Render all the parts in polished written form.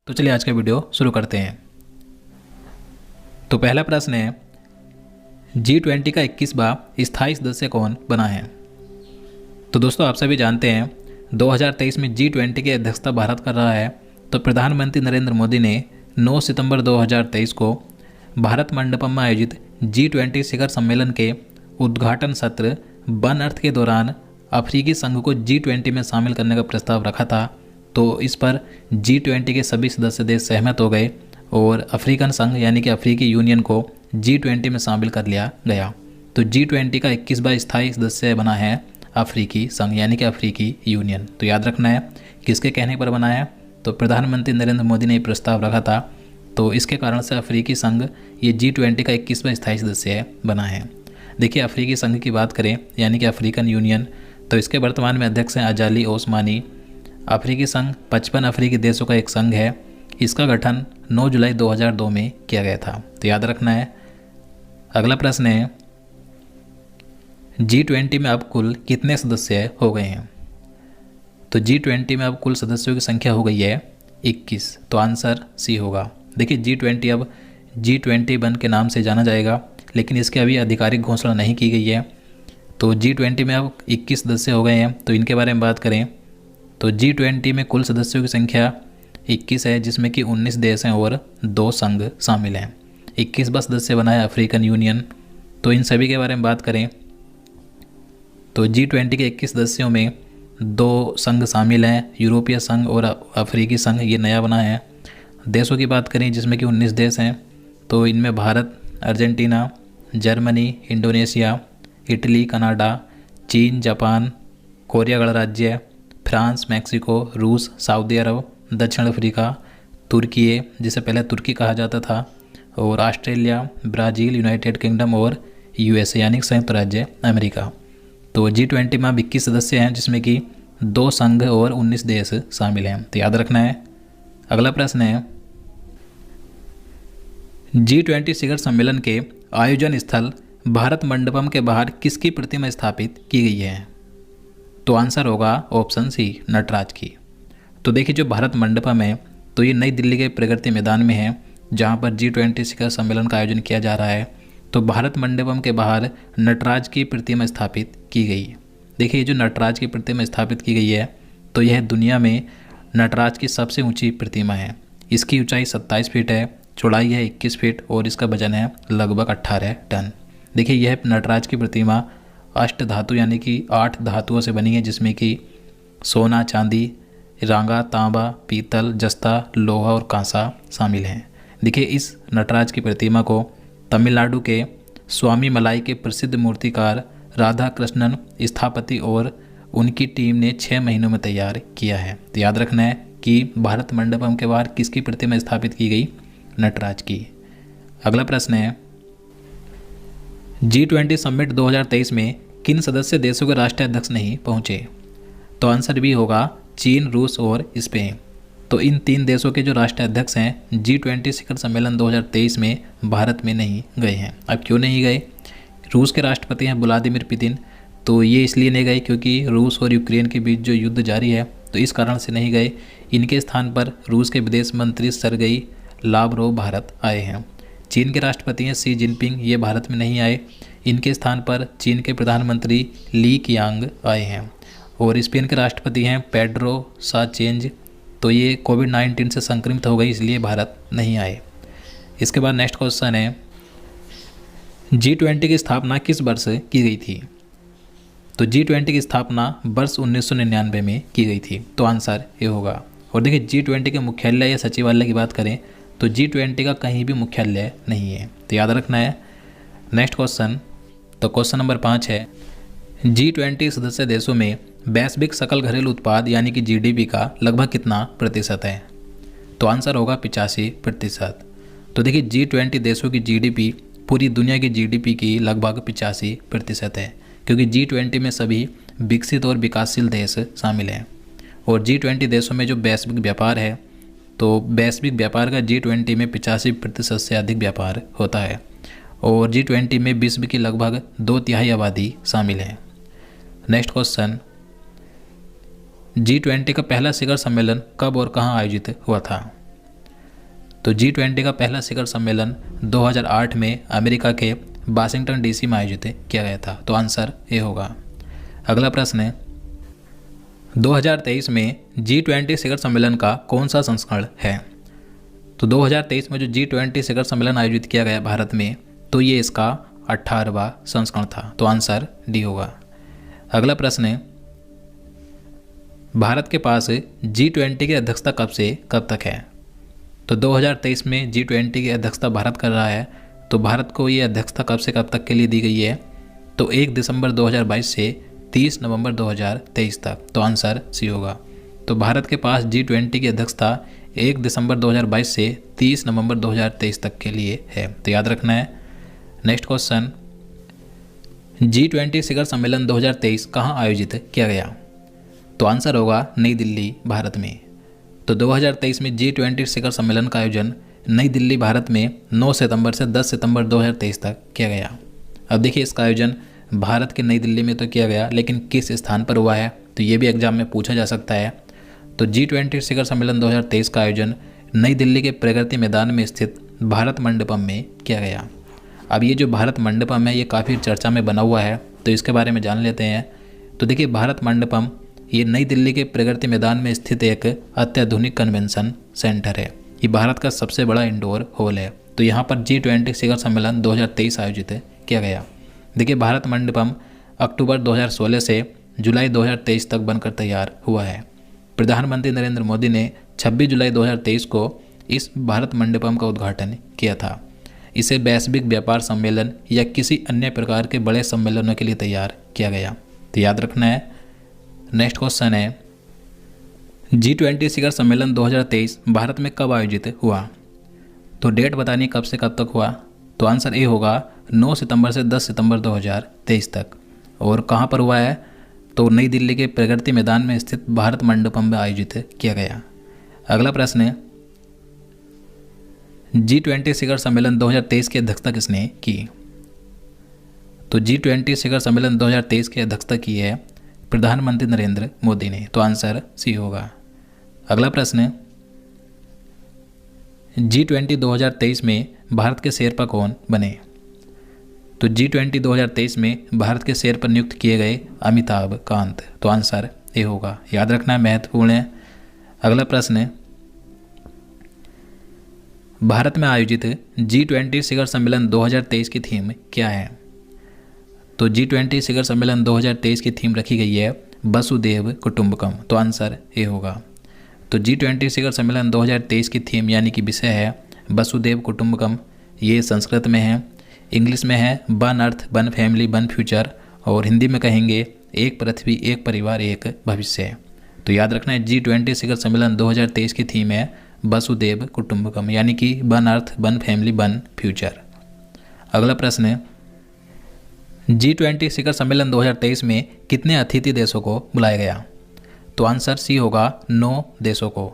तो चलिए आज का वीडियो शुरू करते हैं। तो पहला प्रश्न है, G20 का 21वां स्थायी सदस्य कौन बना है। तो दोस्तों आप सभी जानते हैं 2023 में G20 की अध्यक्षता भारत कर रहा है। तो प्रधानमंत्री नरेंद्र मोदी ने 9 सितंबर 2023 को भारत मंडपम में आयोजित G20 शिखर सम्मेलन के उद्घाटन सत्र वन अर्थ के दौरान अफ्रीकी संघ को G20 में शामिल करने का प्रस्ताव रखा था। तो इस पर G20 के सभी सदस्य देश सहमत हो गए और अफ्रीकन संघ यानी कि अफ्रीकी यूनियन को G20 में शामिल कर लिया गया। तो G20 का 21वां स्थायी सदस्य बना है अफ्रीकी संघ यानी कि अफ्रीकी यूनियन। तो याद रखना है किसके कहने पर बना है, तो प्रधानमंत्री नरेंद्र मोदी ने ये प्रस्ताव रखा था। तो इसके कारण से अफ्रीकी संघ ये G20 का 21वां स्थायी सदस्य बना है। देखिए अफ्रीकी संघ की बात करें यानी कि अफ्रीकन यूनियन, तो इसके वर्तमान में अध्यक्ष हैं अजाली ओस्मानी। अफ्रीकी संघ 55 अफ्रीकी देशों का एक संघ है। इसका गठन 9 जुलाई 2002 में किया गया था। तो याद रखना है। अगला प्रश्न है, G20 में अब कुल कितने सदस्य हो गए हैं। तो G20 में अब कुल सदस्यों की संख्या हो गई है 21। तो आंसर सी होगा। देखिए G20 अब G21 के नाम से जाना जाएगा, लेकिन इसकी अभी आधिकारिक घोषणा नहीं की गई है। तो G20 में अब 21 सदस्य हो गए हैं। तो इनके बारे में बात करें तो G20 में कुल सदस्यों की संख्या 21 है, जिसमें कि 19 देश हैं और 2 संघ शामिल हैं। 21वां सदस्य बना है अफ्रीकन यूनियन। तो इन सभी के बारे में बात करें तो G20 के 21 सदस्यों में 2 संघ शामिल हैं, यूरोपीय संघ और अफ्रीकी संघ, ये नया बना है। देशों की बात करें जिसमें कि 19 देश हैं। तो इनमें Bharat, Argentina, Germany, Indonesia, Italy, Canada, चीन, जापान, कोरिया गणराज्य, फ्रांस, मैक्सिको, रूस, सऊदी अरब, दक्षिण अफ्रीका, तुर्की जिसे पहले तुर्की कहा जाता था, और ऑस्ट्रेलिया, ब्राज़ील, यूनाइटेड किंगडम और USA यानी संयुक्त राज्य अमेरिका। तो G20 में 21 सदस्य हैं, जिसमें कि 2 संघ और 19 देश शामिल हैं। तो याद रखना है। अगला प्रश्न है, G20 शिखर सम्मेलन के आयोजन स्थल भारत मंडपम के बाहर किसकी प्रतिमा स्थापित की गई है। तो आंसर होगा ऑप्शन सी, नटराज की। तो देखिए जो भारत मंडपम है तो ये नई दिल्ली के प्रगति मैदान में है, जहाँ पर G20 शिखर सम्मेलन का आयोजन किया जा रहा है। तो भारत मंडपम के बाहर नटराज की प्रतिमा स्थापित की गई। देखिए जो नटराज की प्रतिमा स्थापित की गई है तो यह दुनिया में नटराज की सबसे ऊंची प्रतिमा है। इसकी ऊंचाई 27 फीट है, चौड़ाई है 21 फीट और इसका वजन है लगभग 18 टन। देखिए यह नटराज की प्रतिमा अष्ट धातु यानी कि 8 धातुओं से बनी है, जिसमें कि सोना, चांदी, रांगा, तांबा, पीतल, जस्ता, लोहा और कांसा शामिल हैं। देखिए इस नटराज की प्रतिमा को तमिलनाडु के स्वामी मलाई के प्रसिद्ध मूर्तिकार राधा कृष्णन स्थापति और उनकी टीम ने 6 महीनों में तैयार किया है। तो याद रखना है कि भारत मंडपम के बाहर किसकी प्रतिमा स्थापित की गई, नटराज की। अगला प्रश्न है, G20 समिट 2023 में किन सदस्य देशों के राष्ट्रीय अध्यक्ष नहीं पहुंचे। तो आंसर भी होगा चीन, रूस और स्पेन। तो इन 3 देशों के जो राष्ट्रीय अध्यक्ष हैं G20 शिखर सम्मेलन 2023 में भारत में नहीं गए हैं। अब क्यों नहीं गए? रूस के राष्ट्रपति हैं व्लादिमीर पुतिन, तो ये इसलिए नहीं गए क्योंकि रूस और यूक्रेन के बीच जो युद्ध जारी है, तो इस कारण से नहीं गए। इनके स्थान पर रूस के विदेश मंत्री सरगेई लावरोव भारत आए हैं। चीन के राष्ट्रपति हैं शी जिनपिंग, ये भारत में नहीं आए। इनके स्थान पर चीन के प्रधानमंत्री ली कियांग आए हैं। और स्पेन के राष्ट्रपति हैं पेड्रो साचेंज, तो ये कोविड-19 से संक्रमित हो गई, इसलिए भारत नहीं आए। इसके बाद नेक्स्ट क्वेश्चन है, G20 की स्थापना किस वर्ष की गई थी। तो G20 की स्थापना वर्ष 1999 में की गई थी। तो आंसर ये होगा। और देखिए G20 के मुख्यालय या सचिवालय की बात करें तो G20 का कहीं भी मुख्यालय नहीं है। तो याद रखना है। नेक्स्ट क्वेश्चन, तो क्वेश्चन नंबर 5 है, G20 सदस्य देशों में वैश्विक सकल घरेलू उत्पाद यानी कि GDP का लगभग कितना प्रतिशत है। तो आंसर होगा 85%। तो देखिए G20 देशों की GDP पूरी दुनिया की GDP की लगभग 85% है, क्योंकि G20 में सभी विकसित और विकासशील देश शामिल हैं। और G20 देशों में जो वैश्विक व्यापार है, तो वैश्विक व्यापार का G20 में 85% से अधिक व्यापार होता है। और G20 में विश्व की लगभग 2/3 आबादी शामिल है। नेक्स्ट क्वेश्चन, G20 का पहला शिखर सम्मेलन कब और कहाँ आयोजित हुआ था। तो G20 का पहला शिखर सम्मेलन 2008 में अमेरिका के वाशिंगटन DC में आयोजित किया गया था। तो आंसर ए होगा। अगला प्रश्न है 2023 में G20 शिखर सम्मेलन का कौन सा संस्करण है? तो 2023 में जो G20 शिखर सम्मेलन आयोजित किया गया भारत में, तो ये इसका 18वां संस्करण था। तो आंसर डी होगा। अगला प्रश्न है भारत के पास G20 की अध्यक्षता कब से कब तक है? तो 2023 में G20 की अध्यक्षता भारत कर रहा है। तो भारत को ये अध्यक्षता कब से कब तक के लिए दी गई है? तो 1 दिसंबर 2022 से 30 नवंबर 2023 तक। तो आंसर सी होगा। तो भारत के पास G20 की अध्यक्षता 1 दिसंबर 2022 से 30 नवंबर 2023 तक के लिए है। तो याद रखना है। नेक्स्ट क्वेश्चन, G20 शिखर सम्मेलन 2023 कहाँ आयोजित किया गया? तो आंसर होगा नई दिल्ली, भारत में। तो 2023 में G20 शिखर सम्मेलन का आयोजन नई दिल्ली, भारत में 9 सितंबर से 10 सितंबर 2023 तक किया गया। अब देखिए इसका आयोजन भारत के नई दिल्ली में तो किया गया, लेकिन किस स्थान पर हुआ है? तो ये भी एग्जाम में पूछा जा सकता है। तो G20 शिखर सम्मेलन 2023 का आयोजन नई दिल्ली के प्रगति मैदान में स्थित भारत मंडपम में किया गया। अब ये जो भारत मंडपम है ये काफ़ी चर्चा में बना हुआ है, तो इसके बारे में जान लेते हैं। तो देखिए भारत मंडपम ये नई दिल्ली के प्रगति मैदान में स्थित एक अत्याधुनिक कन्वेंशन सेंटर है। ये भारत का सबसे बड़ा इंडोर हॉल है। तो यहाँ पर G20 शिखर सम्मेलन 2023 आयोजित किया गया। देखिए भारत मंडपम अक्टूबर 2016 से जुलाई 2023 तक बनकर तैयार हुआ है। प्रधानमंत्री नरेंद्र मोदी ने 26 जुलाई 2023 को इस भारत मंडपम का उद्घाटन किया था। इसे वैश्विक व्यापार सम्मेलन या किसी अन्य प्रकार के बड़े सम्मेलनों के लिए तैयार किया गया। तो याद रखना है। नेक्स्ट क्वेश्चन है G20 शिखर सम्मेलन 2023 भारत में कब आयोजित हुआ? तो डेट बतानी कब से कब तक हुआ? तो आंसर ए होगा 9 सितंबर से 10 सितंबर 2023 तक। और कहाँ पर हुआ है? तो नई दिल्ली के प्रगति मैदान में स्थित भारत मंडपम में आयोजित किया गया। अगला प्रश्न है G20 शिखर सम्मेलन 2023 की अध्यक्षता किसने की? तो G20 शिखर सम्मेलन 2023 की अध्यक्षता की है प्रधानमंत्री नरेंद्र मोदी ने। तो आंसर सी होगा। अगला प्रश्न है G20 2023 में भारत के शेरपा कौन बने? तो G20 2023 में भारत के शेरपा नियुक्त किए गए अमिताभ कांत। तो आंसर ए होगा। याद रखना महत्वपूर्ण है। अगला प्रश्न है भारत में आयोजित G20 शिखर सम्मेलन 2023 की थीम क्या है? तो G20 शिखर सम्मेलन 2023 की थीम रखी गई है वसुधैव कुटुंबकम। तो आंसर ए होगा। तो G20 शिखर सम्मेलन 2023 की थीम यानी कि विषय है वसुधैव कुटुंबकम। ये संस्कृत में है, इंग्लिश में है one earth one family one future, और हिंदी में कहेंगे एक पृथ्वी एक परिवार एक भविष्य। तो याद रखना है G20 शिखर सम्मेलन 2023 की थीम है वसुधैव कुटुंबकम यानी कि one earth one family one future. अगला प्रश्न है G20 शिखर सम्मेलन 2023 में कितने अतिथि देशों को बुलाया गया? तो आंसर सी होगा 9 देशों को।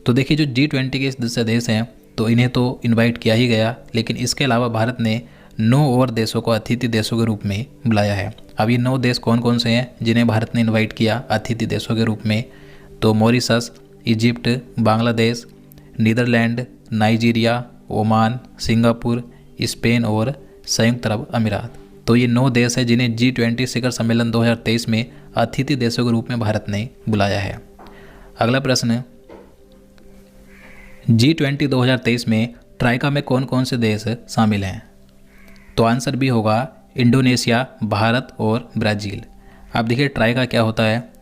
तो देखिए जो G20 के सदस्य देश हैं तो इन्हें तो इनवाइट किया ही गया, लेकिन इसके अलावा भारत ने 9 और देशों को अतिथि देशों के रूप में बुलाया है। अब ये 9 देश कौन कौन से हैं जिन्हें भारत ने इनवाइट किया अतिथि देशों के रूप में? तो Mauritius, Egypt, Bangladesh, Netherlands, Nigeria, Oman, Singapore, Spain और संयुक्त अरब अमीरात। तो ये 9 देश हैं जिन्हें G20 शिखर सम्मेलन 2023 में अतिथि देशों के रूप में भारत ने बुलाया है। अगला प्रश्न है G20 2023 में ट्राइका में कौन कौन से देश शामिल हैं? तो आंसर भी होगा इंडोनेशिया, भारत और ब्राज़ील। आप देखिए ट्राइका क्या होता है।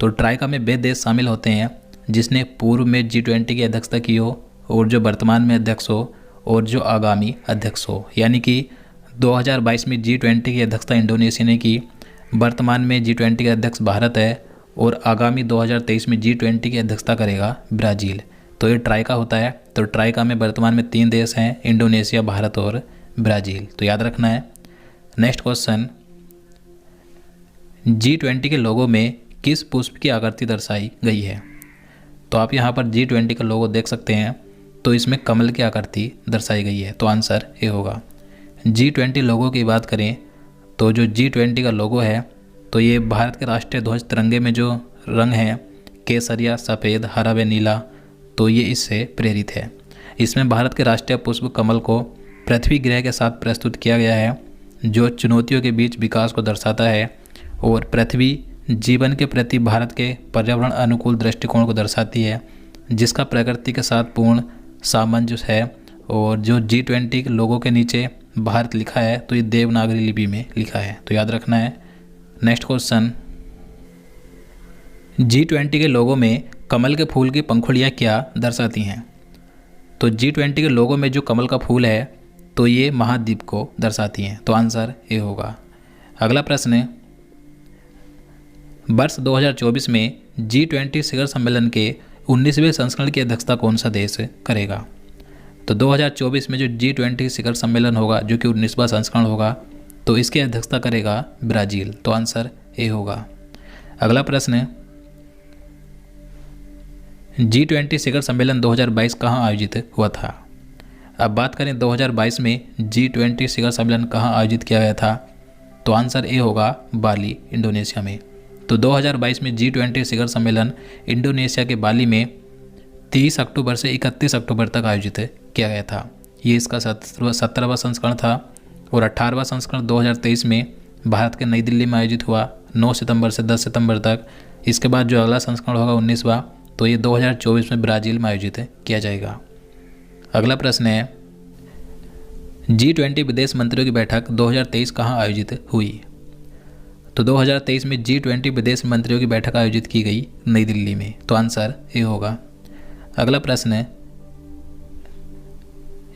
तो ट्राइका में वे देश शामिल होते हैं जिसने पूर्व में G20 की अध्यक्षता की हो, और जो वर्तमान में अध्यक्ष हो, और जो आगामी अध्यक्ष हो। यानी कि 2022 में G20 की अध्यक्षता इंडोनेशिया ने की, वर्तमान में G20 का अध्यक्ष भारत है, और आगामी 2023 में G20 की अध्यक्षता करेगा ब्राज़ील। तो ये ट्राइका होता है। तो ट्राइका में वर्तमान में 3 देश हैं, इंडोनेशिया, भारत और ब्राज़ील। तो याद रखना है। नेक्स्ट क्वेश्चन G20 के लोगो में किस पुष्प की आकृति दर्शाई गई है? तो आप यहाँ पर G20 का लोगो देख सकते हैं। तो इसमें कमल की आकृति दर्शाई गई है। तो आंसर ए होगा। G20 लोगो की बात करें तो जो G20 का लोगो है तो ये भारत के राष्ट्रीय ध्वज तिरंगे में जो रंग हैं केसरिया, सफ़ेद, हरा व नीला, तो ये इससे प्रेरित है। इसमें भारत के राष्ट्रीय पुष्प कमल को पृथ्वी ग्रह के साथ प्रस्तुत किया गया है, जो चुनौतियों के बीच विकास को दर्शाता है और पृथ्वी जीवन के प्रति भारत के पर्यावरण अनुकूल दृष्टिकोण को दर्शाती है, जिसका प्रकृति के साथ पूर्ण सामंजस्य है। और जो G20 के लोगों के नीचे भारत लिखा है तो ये देवनागरी लिपि में लिखा है, तो याद रखना है। नेक्स्ट क्वेश्चन, G20 के लोगों में कमल के फूल की पंखुड़ियाँ क्या दर्शाती हैं? तो G20 के लोगों में जो कमल का फूल है तो ये महाद्वीप को दर्शाती हैं, तो आंसर ये होगा। अगला प्रश्न है, वर्ष 2024 में G20 शिखर सम्मेलन के 19वें संस्करण की अध्यक्षता कौन सा देश करेगा? तो 2024 में जो G20 शिखर सम्मेलन होगा, जो कि 19वां संस्करण होगा, तो इसकी अध्यक्षता करेगा ब्राज़ील, तो आंसर ए होगा। अगला प्रश्न है, G20 शिखर सम्मेलन 2022 कहाँ आयोजित हुआ था? अब बात करें 2022 में G20 शिखर सम्मेलन कहाँ आयोजित किया गया था, तो आंसर ए होगा बाली, इंडोनेशिया में। तो 2022 में G20 शिखर सम्मेलन इंडोनेशिया के बाली में 30 अक्टूबर से 31 अक्टूबर तक आयोजित किया गया था। ये इसका 17वां संस्करण था और 18वां संस्करण 2023 में भारत के नई दिल्ली में आयोजित हुआ 9 सितंबर से 10 सितंबर तक। इसके बाद जो अगला संस्करण होगा 19वां, तो ये 2024 में ब्राज़ील में आयोजित किया जाएगा। अगला प्रश्न है, G20 विदेश मंत्रियों की बैठक 2023 कहाँ आयोजित हुई? तो 2023 में G20 विदेश मंत्रियों की बैठक आयोजित की गई नई दिल्ली में, तो आंसर ए होगा। अगला प्रश्न है,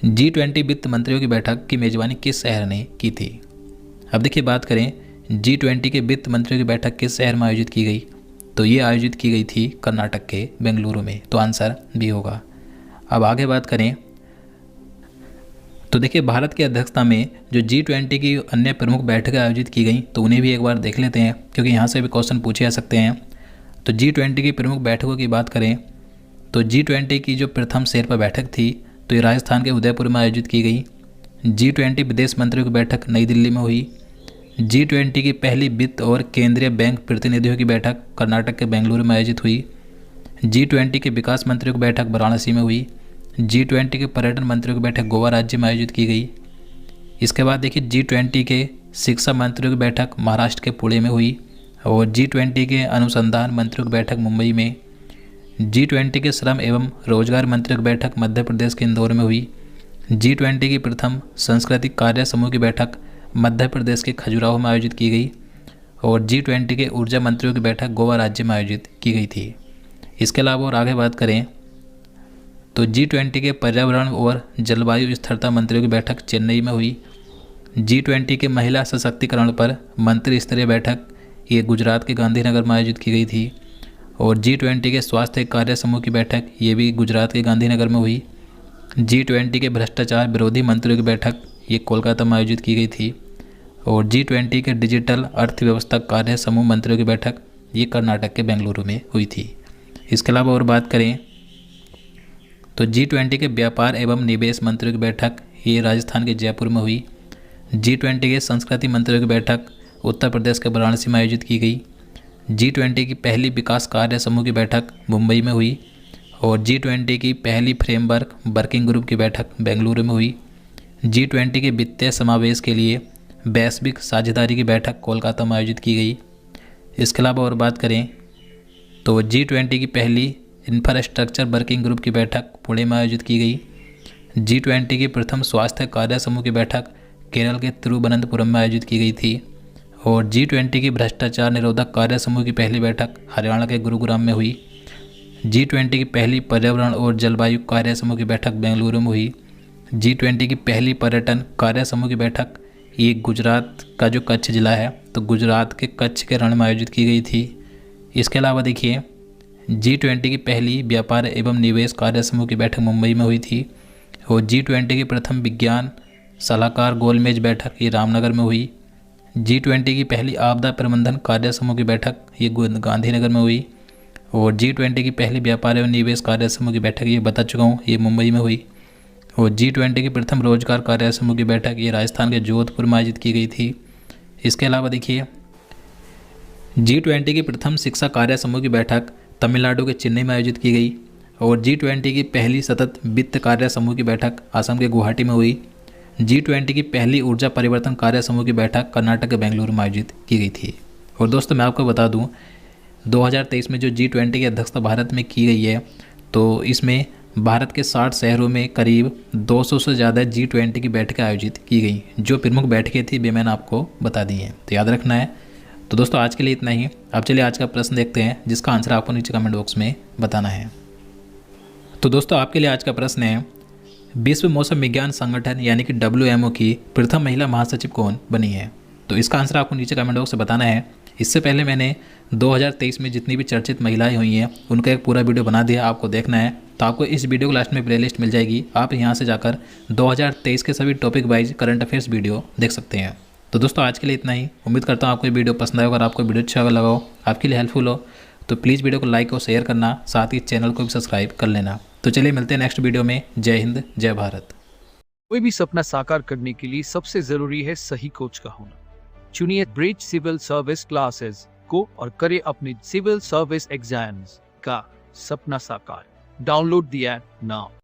G20 वित्त मंत्रियों की बैठक की मेजबानी किस शहर ने की थी? अब देखिए, बात करें G20 के वित्त मंत्रियों की बैठक किस शहर में आयोजित की गई, तो ये आयोजित की गई थी कर्नाटक के बेंगलुरु में, तो आंसर बी होगा। अब आगे बात करें तो देखिए, भारत की अध्यक्षता में जो G20 की अन्य प्रमुख बैठकें आयोजित की गई, तो उन्हें भी एक बार देख लेते हैं, क्योंकि यहाँ से भी क्वेश्चन पूछे जा सकते हैं। तो G20 की प्रमुख बैठकों की बात करें तो G20 की जो प्रथम शेरपा बैठक थी, तो ये राजस्थान के उदयपुर में आयोजित की गई। G20 विदेश मंत्रियों की बैठक नई दिल्ली में हुई। G20 की पहली वित्त और केंद्रीय बैंक प्रतिनिधियों की बैठक कर्नाटक के बेंगलुरु में आयोजित हुई। G20 के विकास मंत्रियों की बैठक वाराणसी में हुई। G20 के पर्यटन मंत्रियों की बैठक गोवा राज्य में आयोजित की गई। इसके बाद देखिए, G20 के शिक्षा मंत्रियों की बैठक महाराष्ट्र के पुणे में हुई और G20 के अनुसंधान मंत्रियों की बैठक मुंबई में। G20 के श्रम एवं रोजगार मंत्रियों की बैठक मध्य प्रदेश के इंदौर में हुई। G20 की प्रथम सांस्कृतिक कार्य समूह की बैठक मध्य प्रदेश के खजुराहो में आयोजित की गई और G20 के ऊर्जा मंत्रियों की बैठक गोवा राज्य में आयोजित की गई थी। इसके अलावा और आगे बात करें तो G20 के पर्यावरण और जलवायु स्थिरता मंत्रियों की बैठक चेन्नई में हुई। G20 के महिला सशक्तिकरण पर मंत्री स्तरीय बैठक ये गुजरात के गांधीनगर में आयोजित की गई थी और G20 के स्वास्थ्य कार्य समूह की बैठक ये भी गुजरात के गांधीनगर में हुई। G20 के भ्रष्टाचार विरोधी मंत्रियों की बैठक ये कोलकाता में आयोजित की गई थी और G20 के डिजिटल अर्थव्यवस्था कार्य समूह मंत्रियों की बैठक ये कर्नाटक के बेंगलुरु में हुई थी। इसके अलावा और बात करें तो G20 के व्यापार एवं निवेश मंत्रियों की बैठक ये राजस्थान के जयपुर में हुई। G20 के संस्कृति मंत्रियों की बैठक उत्तर प्रदेश के वाराणसी में आयोजित की गई। G20 की पहली विकास कार्य समूह की बैठक मुंबई में हुई और G20 की पहली फ्रेमवर्क वर्किंग ग्रुप की बैठक बेंगलुरु में हुई। G20 के वित्तीय समावेश के लिए वैश्विक साझेदारी की बैठक कोलकाता में आयोजित की गई। इसके अलावा और बात करें तो G20 की पहली इंफ्रास्ट्रक्चर वर्किंग ग्रुप की बैठक पुणे में आयोजित की गई। G20 की प्रथम स्वास्थ्य कार्य समूह की बैठक केरल के तिरुवनंतपुरम में आयोजित की गई थी और G20 की भ्रष्टाचार निरोधक कार्य समूह की पहली बैठक हरियाणा के गुरुग्राम में हुई। G20 की पहली पर्यावरण और जलवायु कार्य समूह की बैठक बेंगलुरु में हुई। G20 की पहली पर्यटन कार्य समूह की बैठक ये गुजरात का जो कच्छ जिला है, तो गुजरात के कच्छ के रण में आयोजित की गई थी। इसके अलावा देखिए, G20 की पहली व्यापार एवं निवेश कार्य समूह की बैठक मुंबई में हुई थी और G20 की प्रथम विज्ञान सलाहकार गोलमेज बैठक ये रामनगर में हुई। G20 की पहली आपदा प्रबंधन कार्य समूह की बैठक ये गांधीनगर में हुई और G20 की पहली व्यापार एवं निवेश कार्य समूह की बैठक ये बता चुका हूँ, ये मुंबई में हुई और G20 की प्रथम रोजगार कार्य समूह की बैठक ये राजस्थान के जोधपुर में आयोजित की गई थी। इसके अलावा देखिए, G20 की प्रथम शिक्षा कार्य समूह की बैठक तमिलनाडु के चेन्नई में आयोजित की गई और G20 की पहली सतत वित्त कार्य समूह की बैठक असम के गुवाहाटी में हुई। G20 की पहली ऊर्जा परिवर्तन कार्य समूह की बैठक कर्नाटक के बेंगलुरु में आयोजित की गई थी। और दोस्तों मैं आपको बता दूं 2023 में जो G20 की अध्यक्षता भारत में की गई है, तो इसमें भारत के 60 शहरों में करीब 200 से ज़्यादा G20 की बैठकें आयोजित की गई। जो प्रमुख बैठकें थी वे मैंने आपको बता दी हैं, तो याद रखना है। तो दोस्तों आज के लिए इतना ही। अब चलिए आज का प्रश्न देखते हैं, जिसका आंसर आपको नीचे कमेंट बॉक्स में बताना है। तो दोस्तों आपके लिए आज का प्रश्न है, विश्व मौसम विज्ञान संगठन यानी कि WMO की प्रथम महिला महासचिव कौन बनी है? तो इसका आंसर आपको नीचे कमेंट बॉक्स में बताना है। इससे पहले मैंने 2023 में जितनी भी चर्चित महिलाएं हुई हैं उनका एक पूरा वीडियो बना दिया, आपको देखना है। तो आपको इस वीडियो को लास्ट में प्लेलिस्ट मिल जाएगी, आप यहाँ से जाकर 2023 के सभी topic wise current affairs video देख सकते हैं। तो दोस्तों आज के लिए इतना ही। उम्मीद करता हूँ आपको ये वीडियो पसंद आएगा। अगर आपको वीडियो अच्छा लगा हो, आपके लिए हेल्पफुल हो, तो प्लीज़ वीडियो को लाइक और शेयर करना, साथ ही चैनल को भी सब्सक्राइब कर लेना। तो चलिए मिलते हैं नेक्स्ट वीडियो में। जय हिंद, जय भारत। कोई भी सपना साकार करने के लिए सबसे जरूरी है सही कोच का होना। चुनिए ब्रिज सिविल सर्विस क्लासेस को और करें अपने सिविल सर्विस एग्जाम्स का सपना साकार। Download the app now.